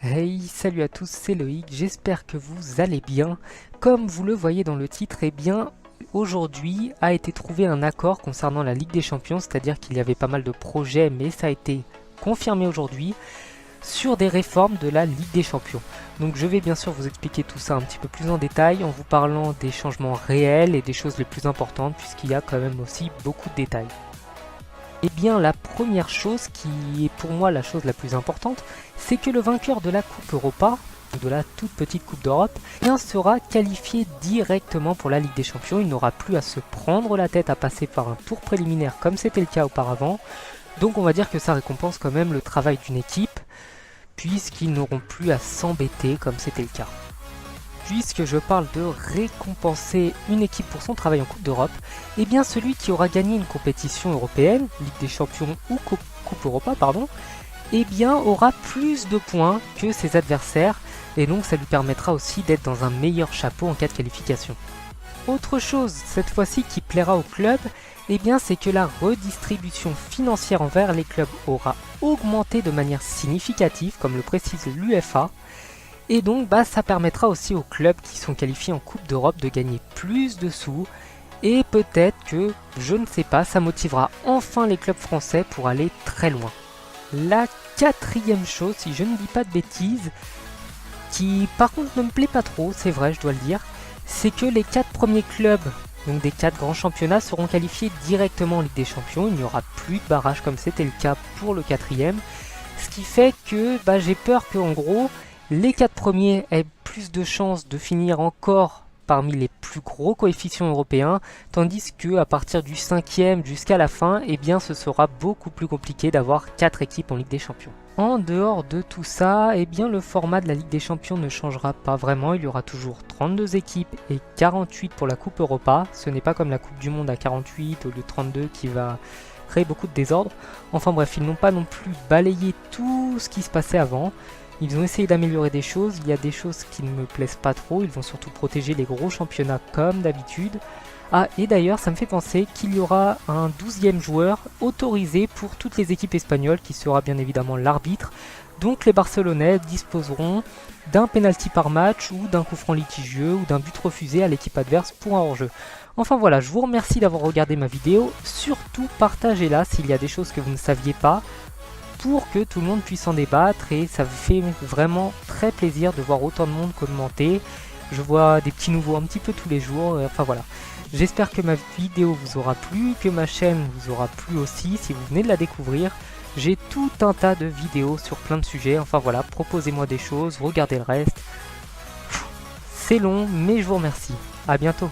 Hey, salut à tous, c'est Loïc, j'espère que vous allez bien. Comme vous le voyez dans le titre, eh bien, aujourd'hui a été trouvé un accord concernant la Ligue des Champions, c'est-à-dire qu'il y avait pas mal de projets, mais ça a été confirmé aujourd'hui, sur des réformes de la Ligue des Champions. Donc je vais bien sûr vous expliquer tout ça un petit peu plus en détail, en vous parlant des changements réels et des choses les plus importantes, puisqu'il y a quand même aussi beaucoup de détails. Eh bien, la première chose qui est pour moi la chose la plus importante, c'est que le vainqueur de la Coupe Europa, de la toute petite Coupe d'Europe, sera qualifié directement pour la Ligue des Champions. Il n'aura plus à se prendre la tête à passer par un tour préliminaire comme c'était le cas auparavant. Donc on va dire que ça récompense quand même le travail d'une équipe, puisqu'ils n'auront plus à s'embêter comme c'était le cas. Puisque je parle de récompenser une équipe pour son travail en Coupe d'Europe, eh bien celui qui aura gagné une compétition européenne, Ligue des Champions ou Coupe Europa, eh bien aura plus de points que ses adversaires, et donc ça lui permettra aussi d'être dans un meilleur chapeau en cas de qualification. Autre chose, cette fois-ci qui plaira au club, eh bien c'est que la redistribution financière envers les clubs aura augmenté de manière significative, comme le précise l'UEFA, et donc ça permettra aussi aux clubs qui sont qualifiés en Coupe d'Europe de gagner plus de sous. Et peut-être que, je ne sais pas, ça motivera enfin les clubs français pour aller très loin. La quatrième chose, si je ne dis pas de bêtises, qui par contre ne me plaît pas trop, c'est vrai, je dois le dire, c'est que les 4 premiers clubs, donc des 4 grands championnats, seront qualifiés directement en Ligue des Champions. Il n'y aura plus de barrage comme c'était le cas pour le quatrième. Ce qui fait que j'ai peur qu'en gros, les 4 premiers aient plus de chances de finir encore parmi les plus gros coefficients européens, tandis que à partir du 5e jusqu'à la fin, eh bien ce sera beaucoup plus compliqué d'avoir 4 équipes en Ligue des Champions. En dehors de tout ça, eh bien le format de la Ligue des Champions ne changera pas vraiment, il y aura toujours 32 équipes et 48 pour la Coupe Europa. Ce n'est pas comme la Coupe du Monde à 48 au lieu de 32 qui va créer beaucoup de désordre. Enfin bref, ils n'ont pas non plus balayé tout ce qui se passait avant. Ils ont essayé d'améliorer des choses, il y a des choses qui ne me plaisent pas trop, ils vont surtout protéger les gros championnats comme d'habitude. Ah, et d'ailleurs, ça me fait penser qu'il y aura un 12e joueur autorisé pour toutes les équipes espagnoles, qui sera bien évidemment l'arbitre. Donc les Barcelonais disposeront d'un penalty par match, ou d'un coup franc litigieux, ou d'un but refusé à l'équipe adverse pour un hors-jeu. Enfin voilà, je vous remercie d'avoir regardé ma vidéo, surtout partagez-la s'il y a des choses que vous ne saviez pas, pour que tout le monde puisse en débattre, et ça fait vraiment très plaisir de voir autant de monde commenter. Je vois des petits nouveaux un petit peu tous les jours, enfin voilà. J'espère que ma vidéo vous aura plu, que ma chaîne vous aura plu aussi si vous venez de la découvrir. J'ai tout un tas de vidéos sur plein de sujets, enfin voilà, proposez-moi des choses, regardez le reste. C'est long, mais je vous remercie. À bientôt.